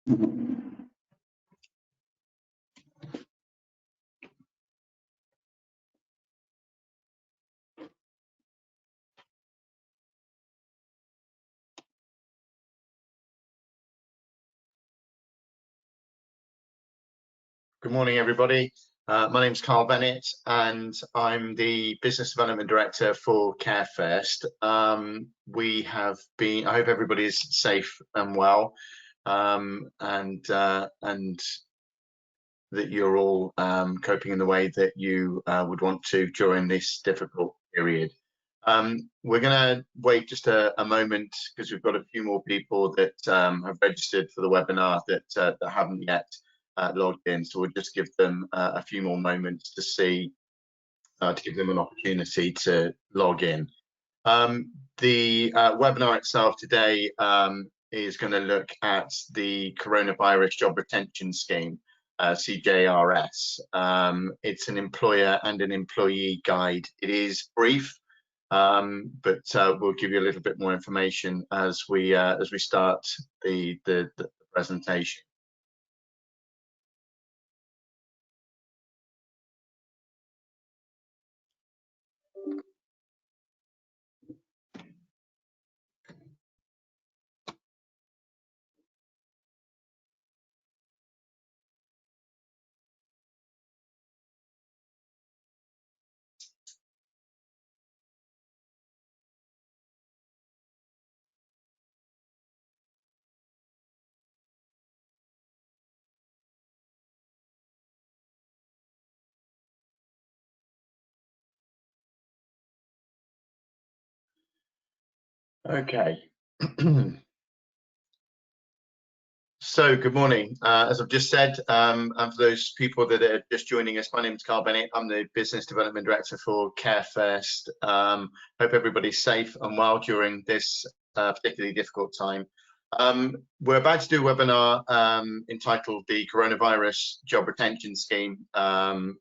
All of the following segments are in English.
Good morning, everybody. My name's Carl Bennett, and I'm the Business Development Director for Care First. We have been, I hope everybody's safe and well, and that you're all coping in the way that you would want to during this difficult period. We're going to wait just a moment because we've got a few more people that have registered for the webinar that haven't yet logged in, so we'll just give them a few more moments to see, to give them an opportunity to log in. The webinar itself today is going to look at the Coronavirus Job Retention Scheme, CJRS. It's an employer and an employee guide. It is brief, but we'll give you a little bit more information as we start the presentation. Okay. So good morning. As I've just said, and for those people that are just joining us, my name is Carl Bennett. I'm the Business Development Director for Care First. Hope everybody's safe and well during this particularly difficult time. We're about to do a webinar entitled the Coronavirus Job Retention Scheme.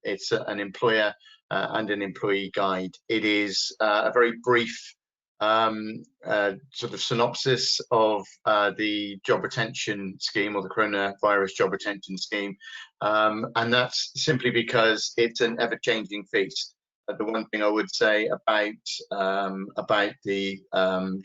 It's an employer and an employee guide. It is a very brief sort of synopsis of the job retention scheme, or the Coronavirus Job Retention Scheme, and that's simply because it's an ever-changing feast. The one thing I would say about the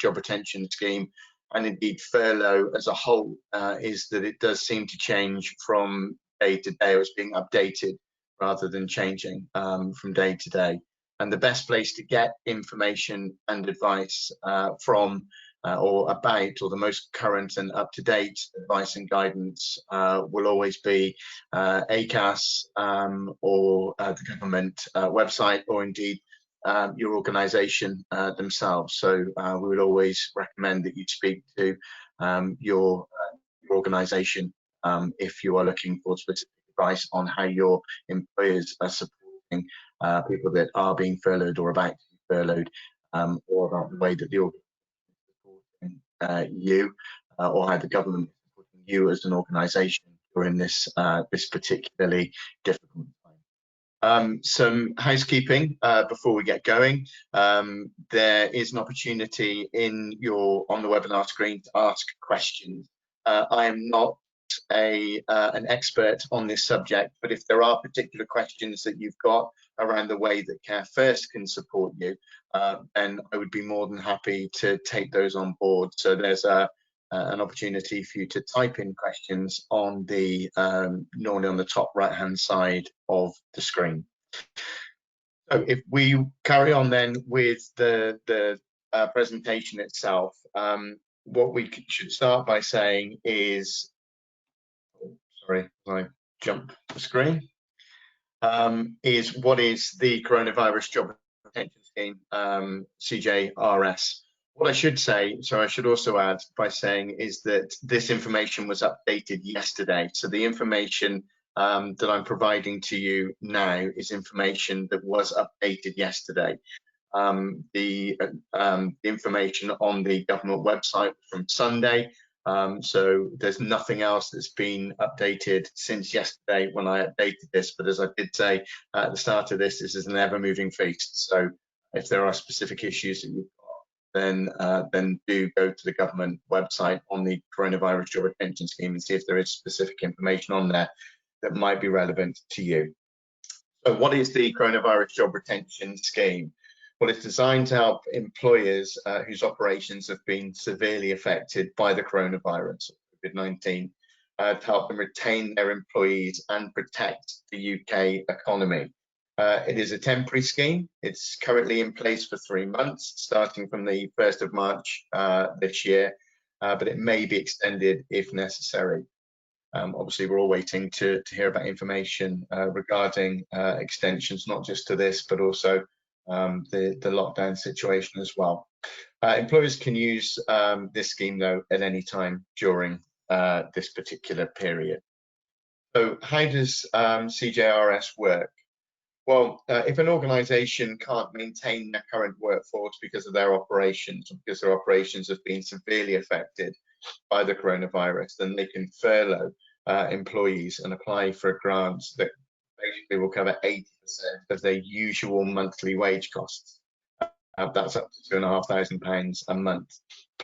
job retention scheme, and indeed furlough as a whole, is that it does seem to change from day to day, or it's being updated rather than changing from day to day. And the best place to get information and advice from or about, or the most current and up-to-date advice and guidance will always be ACAS or the government website, or indeed your organisation themselves. So we would always recommend that you speak to your organisation if you are looking for specific advice on how your employers are supporting people that are being furloughed or about to be furloughed, or about the way that the organisation is supporting you, or how the government is supporting you as an organisation during this this particularly difficult time. Some housekeeping before we get going. There is an opportunity on the webinar screen to ask questions. I am not an expert on this subject, but if there are particular questions that you've got around the way that Care First can support you, then I would be more than happy to take those on board. So there's an opportunity for you to type in questions on the normally on the top right hand side of the screen. So if we carry on then with the presentation itself, what we should start by saying is, sorry, I jump the screen, is what is the Coronavirus Job Retention Scheme, CJRS. What I should say, so I should also add by saying, is that this information was updated yesterday. So the information that I'm providing to you now is information that was updated yesterday. The information on the government website from Sunday. So there's nothing else that's been updated since yesterday when I updated this. But as I did say at the start of this is an ever-moving feast. So if there are specific issues that you've got then do go to the government website on the Coronavirus Job Retention Scheme and see if there is specific information on there that might be relevant to you. So what is the Coronavirus Job Retention Scheme? Well, it's designed to help employers whose operations have been severely affected by the coronavirus, COVID-19, to help them retain their employees and protect the UK economy. It is a temporary scheme. It's currently in place for 3 months, starting from the 1st of March this year, but it may be extended if necessary. Obviously, we're all waiting to hear about information regarding extensions, not just to this, but also the lockdown situation as well. Employers can use this scheme, though, at any time during this particular period. So how does CJRS work? Well, if an organisation can't maintain their current workforce because of their operations, or because their operations have been severely affected by the coronavirus, then they can furlough employees and apply for a grant that basically will cover 80% of their usual monthly wage costs. That's up to £2,500 a month,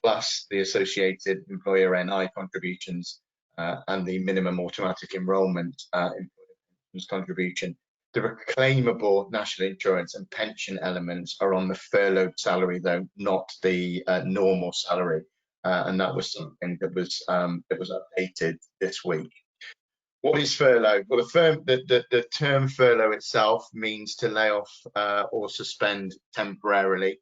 plus the associated employer NI contributions and the minimum automatic enrolment contribution. The reclaimable national insurance and pension elements are on the furloughed salary, though, not the normal salary, and that was something that was updated this week. What is furlough? Well, the term furlough itself means to lay off or suspend temporarily,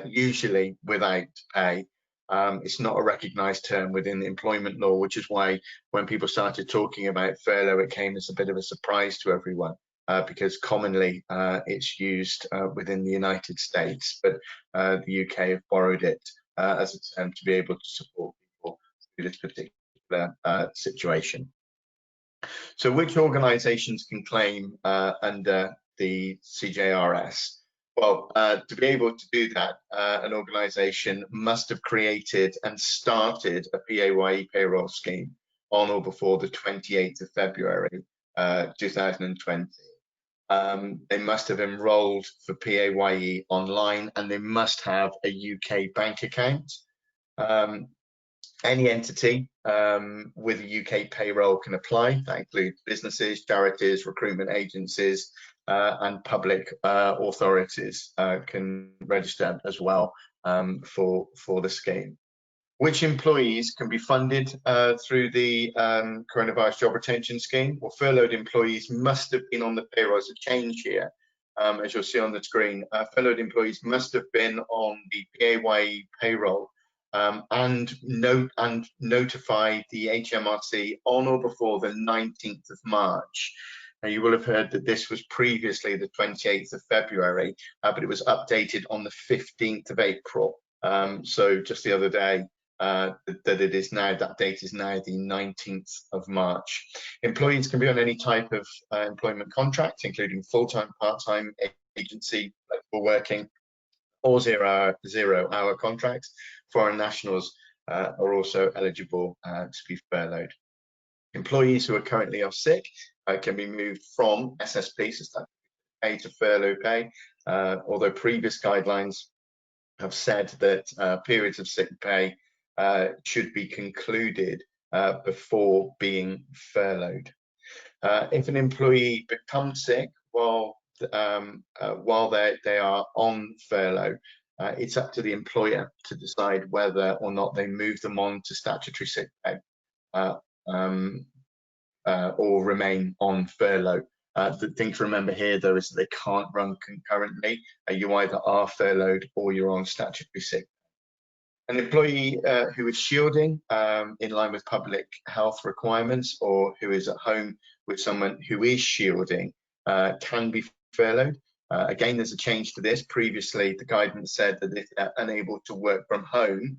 usually without pay. It's not a recognised term within employment law, which is why when people started talking about furlough, it came as a bit of a surprise to everyone, because commonly it's used within the United States, but the UK have borrowed it as a term to be able to support people through this particular situation. So which organisations can claim under the CJRS? Well, to be able to do that, an organisation must have created and started a PAYE payroll scheme on or before the 28th of February 2020. They must have enrolled for PAYE online, and they must have a UK bank account. Any entity with a UK payroll can apply. That includes businesses, charities, recruitment agencies, and public authorities can register as well for the scheme. Which employees can be funded through the Coronavirus Job Retention Scheme? Well, furloughed employees must have been on the payroll. As a change here, as you'll see on the screen. Furloughed employees must have been on the PAYE payroll and notify the HMRC on or before the 19th of March. Now, you will have heard that this was previously the 28th of February, but it was updated on the 15th of April. So just the other day, that it is now, that date is now the 19th of March. Employees can be on any type of employment contract, including full-time, part-time, agency, flexible working, or zero-hour contracts. Foreign nationals are also eligible to be furloughed. Employees who are currently off sick can be moved from SSP, so statutory pay, to furlough pay, although previous guidelines have said that periods of sick pay should be concluded before being furloughed. If an employee becomes sick while they are on furlough, it's up to the employer to decide whether or not they move them on to statutory sick pay or remain on furlough. The thing to remember here, though, is that they can't run concurrently. You either are furloughed or you're on statutory sick. An employee who is shielding in line with public health requirements, or who is at home with someone who is shielding, can be furloughed. Again, there's a change to this. Previously, the guidance said that if they're unable to work from home,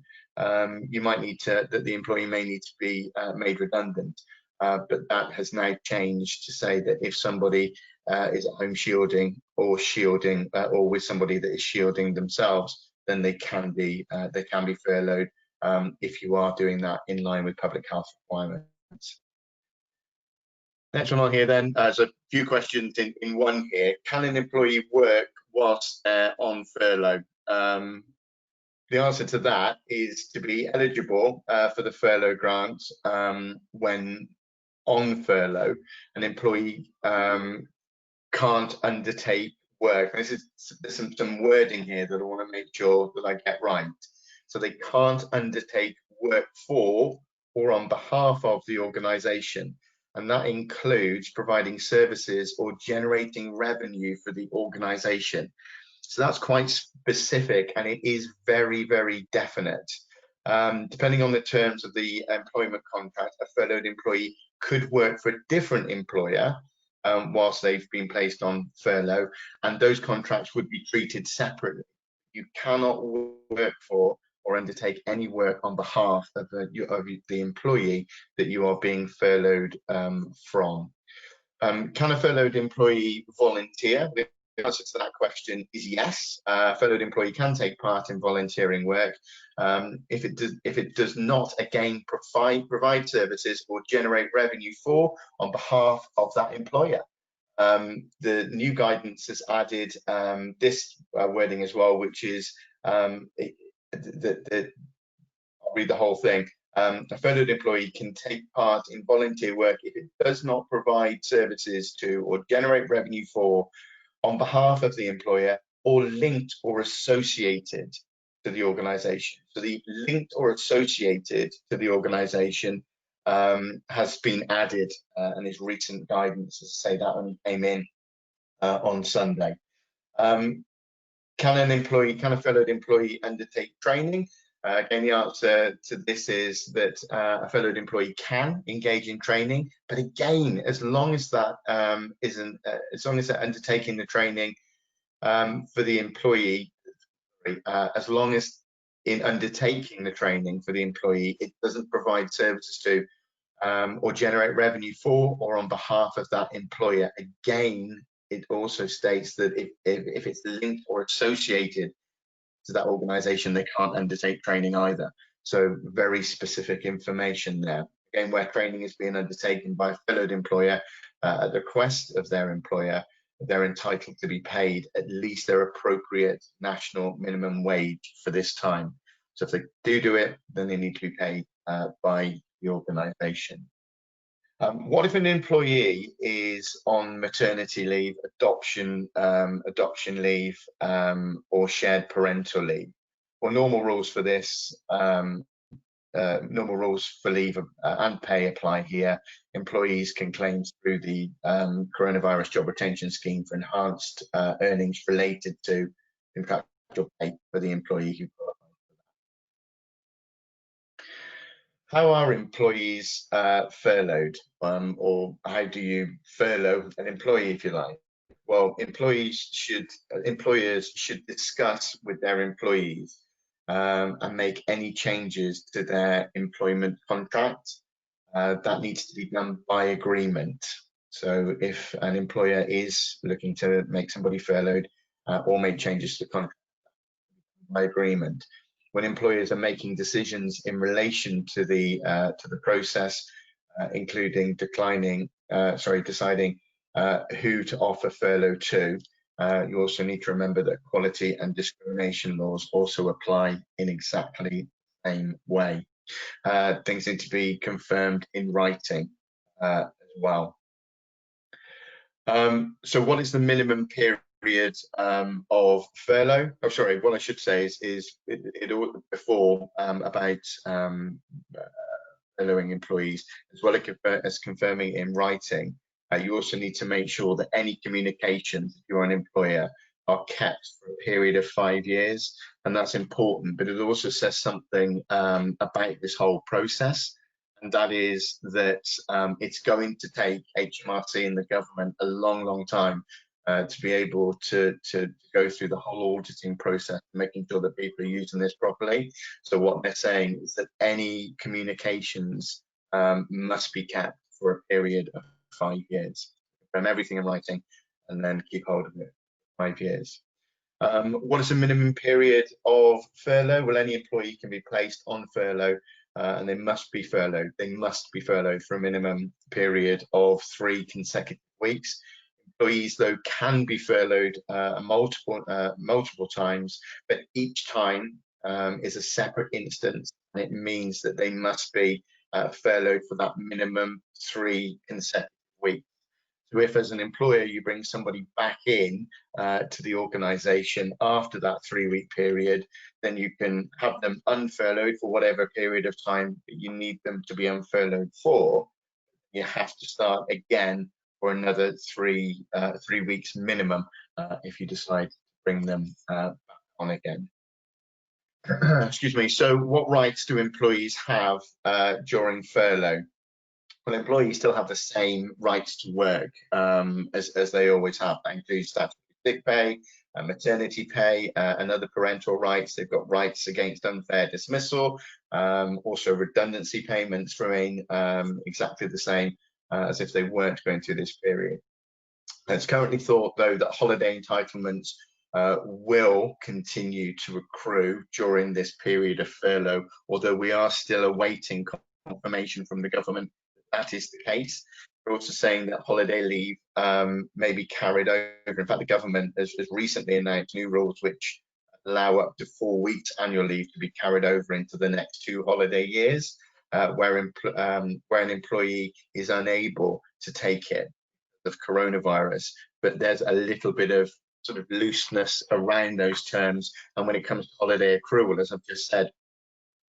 you might need to, that the employee may need to be made redundant. But that has now changed to say that if somebody is at home shielding or with somebody that is shielding themselves, then they can be furloughed if you are doing that in line with public health requirements. Next one on here then, there's a few questions in one here. Can an employee work whilst they're on furlough? The answer to that is to be eligible for the furlough grant when on furlough, an employee can't undertake work. And there's some wording here that I want to make sure that I get right. So they can't undertake work for or on behalf of the organisation, and that includes providing services or generating revenue for the organisation. So that's quite specific, and it is very, very definite. Depending on the terms of the employment contract, a furloughed employee could work for a different employer whilst they've been placed on furlough, and those contracts would be treated separately. You cannot work for or undertake any work on behalf of the employee that you are being furloughed from. Can a furloughed employee volunteer? The answer to that question is yes. A furloughed employee can take part in volunteering work if it does not, again, provide services or generate revenue for on behalf of that employer. The new guidance has added this wording as well, which is I'll read the whole thing. A furloughed employee can take part in volunteer work if it does not provide services to or generate revenue for on behalf of the employer or linked or associated to the organisation. So the linked or associated to the organisation has been added and is recent guidance. As I say, that only came in on Sunday. Can a furloughed employee undertake training? Again, the answer to this is that a furloughed employee can engage in training, but again, as long as that as long as they're undertaking the training for the employee, as long as in undertaking the training for the employee, it doesn't provide services to or generate revenue for or on behalf of that employer. Again, it also states that if it's linked or associated to that organisation, they can't undertake training either. So very specific information there. Again, where training is being undertaken by a furloughed employer at the request of their employer, they're entitled to be paid at least their appropriate national minimum wage for this time. So if they do it, then they need to be paid by the organisation. What if an employee is on maternity leave, adoption leave, or shared parental leave? Well, normal rules for this, normal rules for leave and pay apply here. Employees can claim through the Coronavirus Job Retention Scheme for enhanced earnings related to contractual pay for the employee who qualifies. How are employees furloughed, or how do you furlough an employee, if you like? Well, employers should discuss with their employees and make any changes to their employment contract. That needs to be done by agreement. So if an employer is looking to make somebody furloughed or make changes to the contract by agreement, when employers are making decisions in relation to the process, including deciding who to offer furlough to, you also need to remember that equality and discrimination laws also apply in exactly the same way. Things need to be confirmed in writing as well. So what is the minimum period of furlough? Oh, sorry, what I should say is before about furloughing employees, as well as confirming in writing. You also need to make sure that any communications, if you're an employer, are kept for a period of 5 years, and that's important. But it also says something about this whole process, and that is that it's going to take HMRC and the government a long time to be able to go through the whole auditing process, making sure that people are using this properly. So what they're saying is that any communications must be kept for a period of 5 years. Confirm everything in writing and then keep hold of it for 5 years. What is the minimum period of furlough? Well, any employee can be placed on furlough and they must be furloughed. They must be furloughed for a minimum period of 3 consecutive weeks. Employees, though, can be furloughed multiple times, but each time is a separate instance, and it means that they must be furloughed for that minimum 3 consecutive weeks. So if as an employer you bring somebody back in to the organisation after that 3-week period, then you can have them unfurloughed for whatever period of time that you need them to be unfurloughed for. You have to start again for another 3 weeks minimum if you decide to bring them back on again. Excuse me. So what rights do employees have during furlough? Well, employees still have the same rights to work as they always have. That includes statutory sick pay, maternity pay, and other parental rights. They've got rights against unfair dismissal. Also, redundancy payments remain exactly the same as if they weren't going through this period. It's currently thought, though, that holiday entitlements will continue to accrue during this period of furlough, although we are still awaiting confirmation from the government that is the case. We're also saying that holiday leave may be carried over. In fact, the government has recently announced new rules which allow up to 4 weeks annual leave to be carried over into the next 2 holiday years, where an employee is unable to take it of coronavirus. But there's a little bit of sort of looseness around those terms. And when it comes to holiday accrual, as I've just said,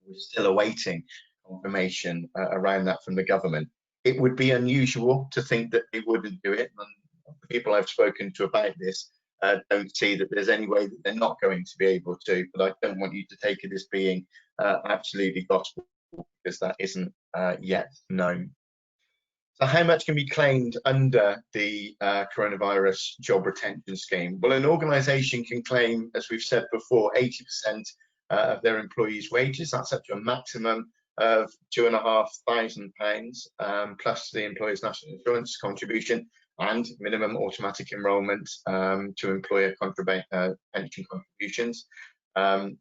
we're still awaiting confirmation around that from the government. It would be unusual to think that they wouldn't do it. And the people I've spoken to about this don't see that there's any way that they're not going to be able to. But I don't want you to take it as being absolutely gospel, because that isn't yet known. So how much can be claimed under the coronavirus job retention scheme? Well, an organisation can claim, as we've said before, 80% of their employees' wages. That's up to a maximum of £2,500 plus the employer's national insurance contribution and minimum automatic enrolment to employer pension contributions. An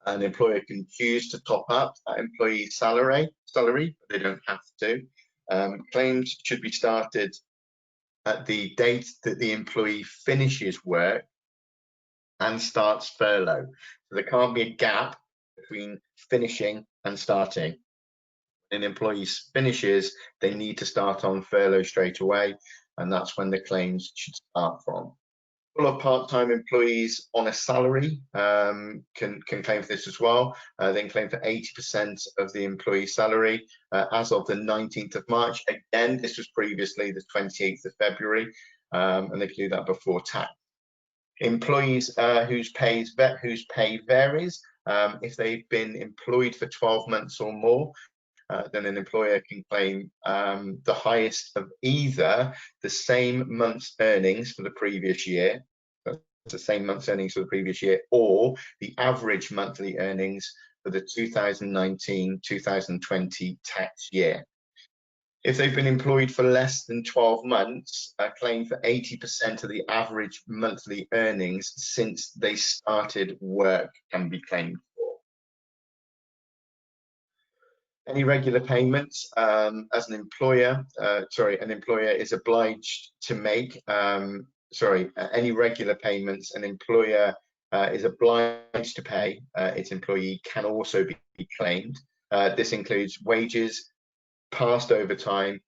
employer can choose to top up that employee's salary, but they don't have to. Claims should be started at the date that the employee finishes work and starts furlough. So there can't be a gap between finishing and starting. When an employee finishes, they need to start on furlough straight away, and that's when the claims should start from. Full or part-time employees on a salary can claim for this as well. They can claim for 80% of the employee salary as of the 19th of March. Again, this was previously the 28th of February, and they can do that before tax. Employees whose pay varies, if they've been employed for 12 months or more, then an employer can claim the highest of either the same month's earnings for the previous year, the same month's earnings for the previous year, or the average monthly earnings for the 2019-2020 tax year. If they've been employed for less than 12 months, a claim for 80% of the average monthly earnings since they started work can be claimed for. Any regular payments, as an employer, an employer is obliged to make, any regular payments an employer is obliged to pay its employee can also be claimed. This includes wages, past overtime,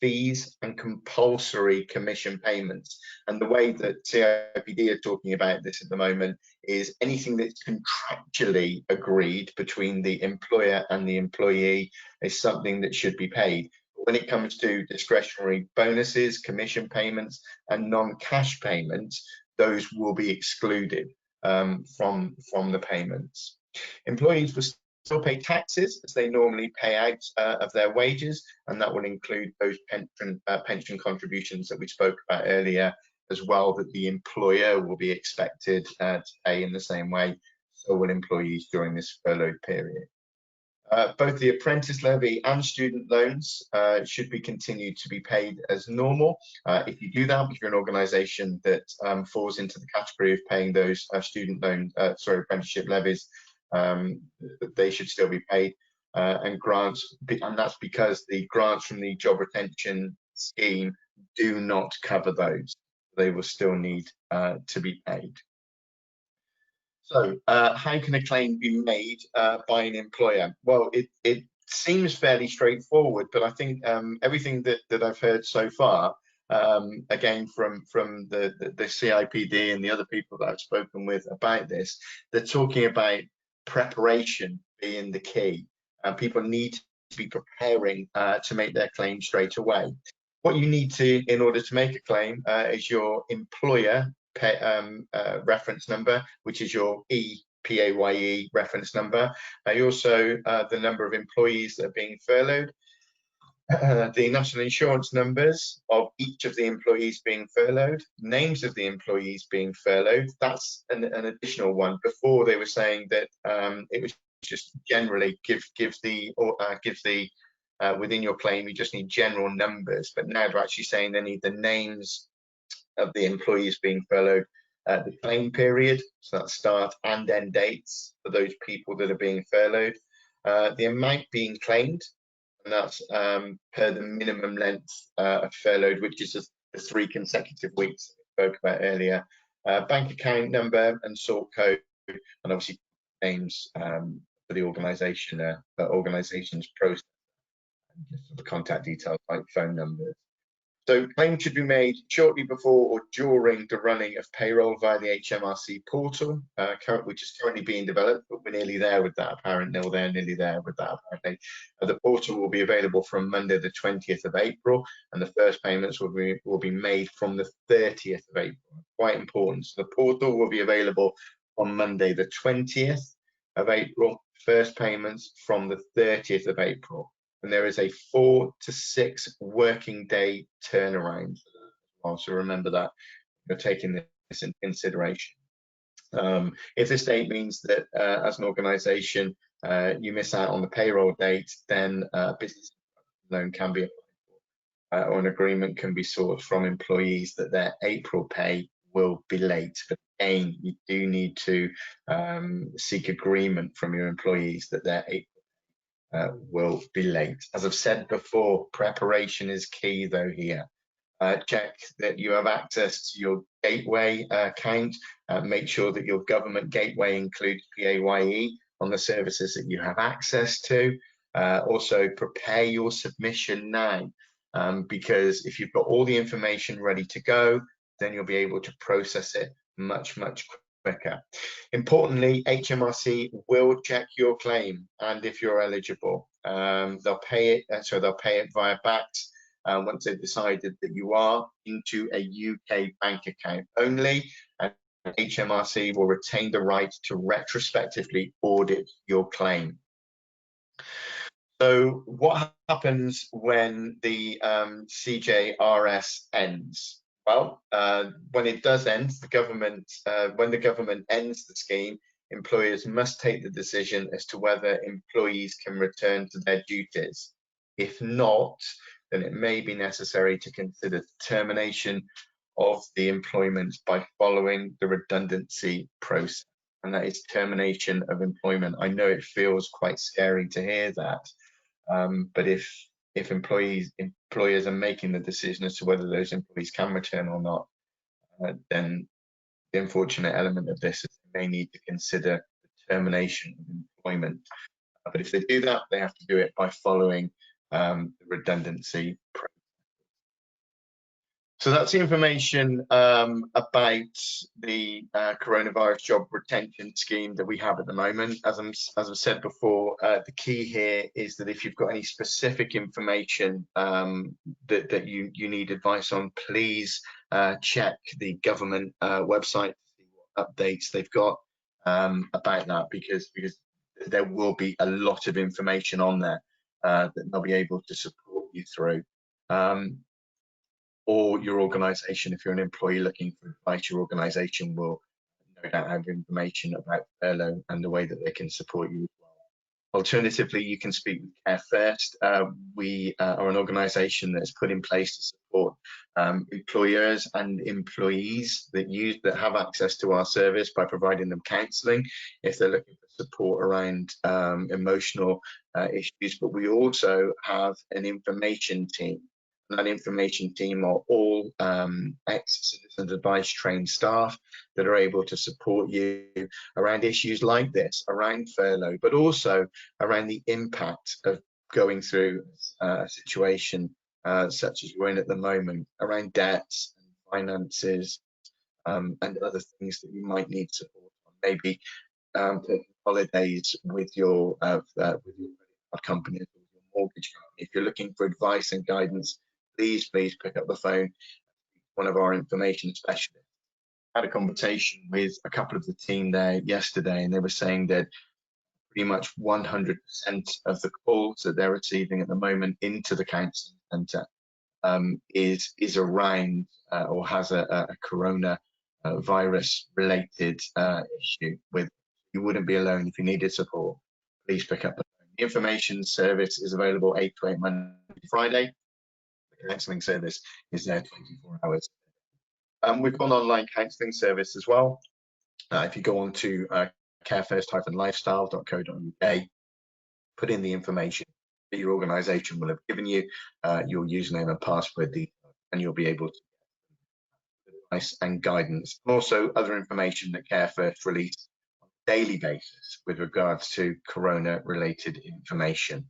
fees, and compulsory commission payments. And the way that CIPD are talking about this at the moment is anything that's contractually agreed between the employer and the employee is something that should be paid. When it comes to discretionary bonuses, commission payments, and non-cash payments, those will be excluded from the payments. Employees will still pay taxes as they normally pay out of their wages, and that will include those pension contributions that we spoke about earlier as well, that the employer will be expected to pay in the same way. So will employees during this furlough period. Both the apprentice levy and student loans should be continued to be paid as normal. If you do that, if you're an organisation that falls into the category of paying those apprenticeship levies, they should still be paid, and grants, and that's because the grants from the job retention scheme do not cover those. They will still need to be paid. So, how can a claim be made by an employer? Well, it seems fairly straightforward, but I think everything that I've heard so far, again from the CIPD and the other people that I've spoken with about this, they're talking about preparation being the key, and people need to be preparing to make their claim straight away. What you need to, in order to make a claim, is your employer reference number, which is your EPAYE reference number. You also the number of employees that are being furloughed, the national insurance numbers of each of the employees being furloughed, names of the employees being furloughed. That's an additional one. Before they were saying that it was just generally gives the within your claim, you just need general numbers, but now they're actually saying they need the names of the employees being furloughed, the claim period, so that's start and end dates for those people that are being furloughed, the amount being claimed, and that's per the minimum length of furloughed, which is the 3 consecutive weeks we spoke about earlier, bank account number and sort code, and obviously names for the organisation, organisation's process, and just the contact details like phone numbers. So claims should be made shortly before or during the running of payroll via the HMRC portal, which is currently being developed, but we're nearly there with that apparently. They're nearly there with that apparently. The portal will be available from Monday the 20th of April, and the first payments will be made from the 30th of April. Quite important. So the portal will be available on Monday the 20th of April, first payments from the 30th of April. And there is a 4 to 6 working day turnaround. So remember that you're taking this into consideration. If this date means that as an organisation you miss out on the payroll date, then business loan can be applied for, or an agreement can be sought from employees that their April pay will be late. But again, you do need to seek agreement from your employees that their April will be late. As I've said before, preparation is key though here. Check that you have access to your gateway account. Make sure that your government gateway includes PAYE on the services that you have access to. Also prepare your submission now, because if you've got all the information ready to go, then you'll be able to process it much quicker. Importantly, HMRC will check your claim, and if you're eligible, they'll pay it. So they'll pay it via BACS once they've decided that you are, into a UK bank account only. And HMRC will retain the right to retrospectively audit your claim. So what happens when the CJRS ends? Well, when it does end, when the government ends the scheme, employers must take the decision as to whether employees can return to their duties. If not, then it may be necessary to consider termination of the employment by following the redundancy process, and that is termination of employment. I know it feels quite scary to hear that, but if employers are making the decision as to whether those employees can return or not, then the unfortunate element of this is they may need to consider the termination of employment. But if they do that, they have to do it by following the redundancy process. So that's the information about the coronavirus job retention scheme that we have at the moment. As I've said before, the key here is that if you've got any specific information that you need advice on, please check the government website to see what updates they've got about that, because there will be a lot of information on there that they'll be able to support you through. Or your organisation, if you're an employee looking for advice, your organisation will no doubt have information about furlough and the way that they can support you as well. Alternatively, you can speak with Care First. We are an organisation that's put in place to support employers and employees that have access to our service by providing them counselling if they're looking for support around emotional issues. But we also have an information team. and that information team are all ex-citizens advice trained staff that are able to support you around issues like this, around furlough, but also around the impact of going through a situation such as we're in at the moment, around debts and finances, and other things that you might need support on. Maybe taking holidays with your company, or your mortgage company. If you're looking for advice and guidance, please pick up the phone. One of our information specialists. I had a conversation with a couple of the team there yesterday, and they were saying that pretty much 100% of the calls that they're receiving at the moment into the counselling centre is around or has a corona virus related issue. With you wouldn't be alone. If you needed support, please pick up the phone. The information service is available 8 to 8 Monday to Friday. The counselling service is there 24 hours. We've got an online counselling service as well. If you go on to carefirst-lifestyle.co.uk, put in the information that your organisation will have given you, your username and password details, and you'll be able to get advice and guidance. And also other information that Care First release on a daily basis with regards to corona-related information.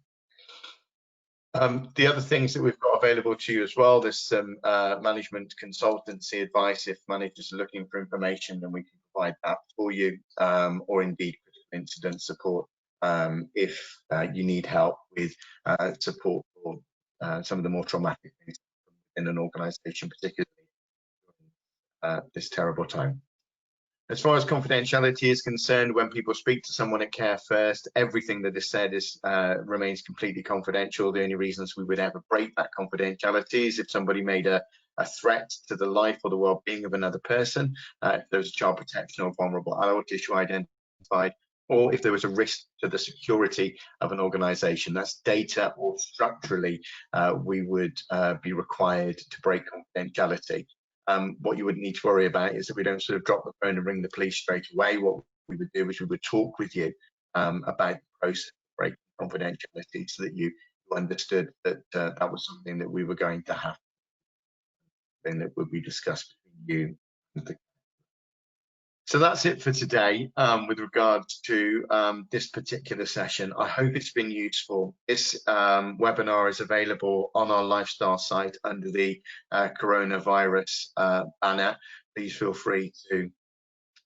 The other things that we've got available to you as well, there's some management consultancy advice. If managers are looking for information, then we can provide that for you, or indeed incident support if you need help with support for some of the more traumatic things in an organisation, particularly during this terrible time. As far as confidentiality is concerned, when people speak to someone at Care First, everything that is said remains completely confidential. The only reasons we would ever break that confidentiality is if somebody made a threat to the life or the well-being of another person, if there was child protection or vulnerable adult issue identified, or if there was a risk to the security of an organisation. That's data, or structurally we would be required to break confidentiality. What you would need to worry about is that we don't sort of drop the phone and ring the police straight away. What we would do is we would talk with you about the process of breaking confidentiality, so that you understood that that was something that we were going to have, and that would be discussed between you and the. So that's it for today with regards to this particular session. I hope it's been useful. This webinar is available on our lifestyle site under the coronavirus banner. Please feel free to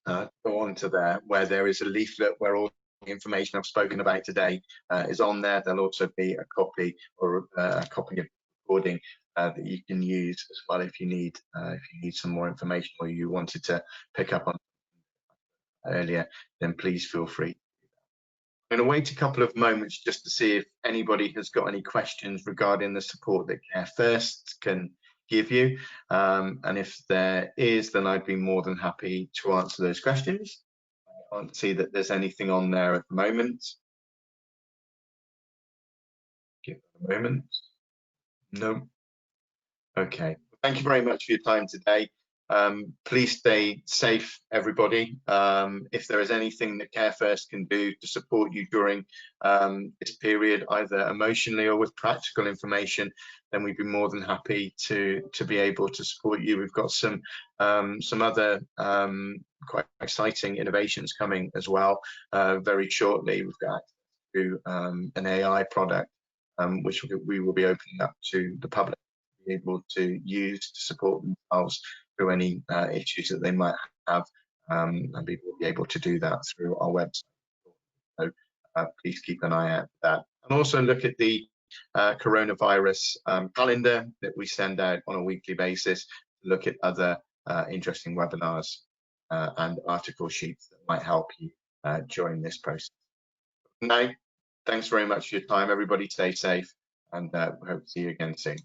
go on to there, where there is a leaflet where all the information I've spoken about today is on there. There'll also be a copy, or a copy of the recording that you can use as well if you need some more information, or you wanted to pick up on earlier, then please feel free. I'm going to wait a couple of moments just to see if anybody has got any questions regarding the support that Care First can give you, and if there is, then I'd be more than happy to answer those questions. I can't see that there's anything on there at the moment. Give it a moment. No. Okay. Thank you very much for your time today. Please stay safe, everybody. If there is anything that Care First can do to support you during this period, either emotionally or with practical information, then we'd be more than happy to be able to support you. We've got some other quite exciting innovations coming as well very shortly. We've got to an AI product which we will be opening up to the public, be able to use to support themselves through any issues that they might have, and people will be able to do that through our website. So please keep an eye out for that. And also look at the coronavirus calendar that we send out on a weekly basis to look at other interesting webinars and article sheets that might help you during this process. Now, thanks very much for your time, everybody. Stay safe, and we hope to see you again soon.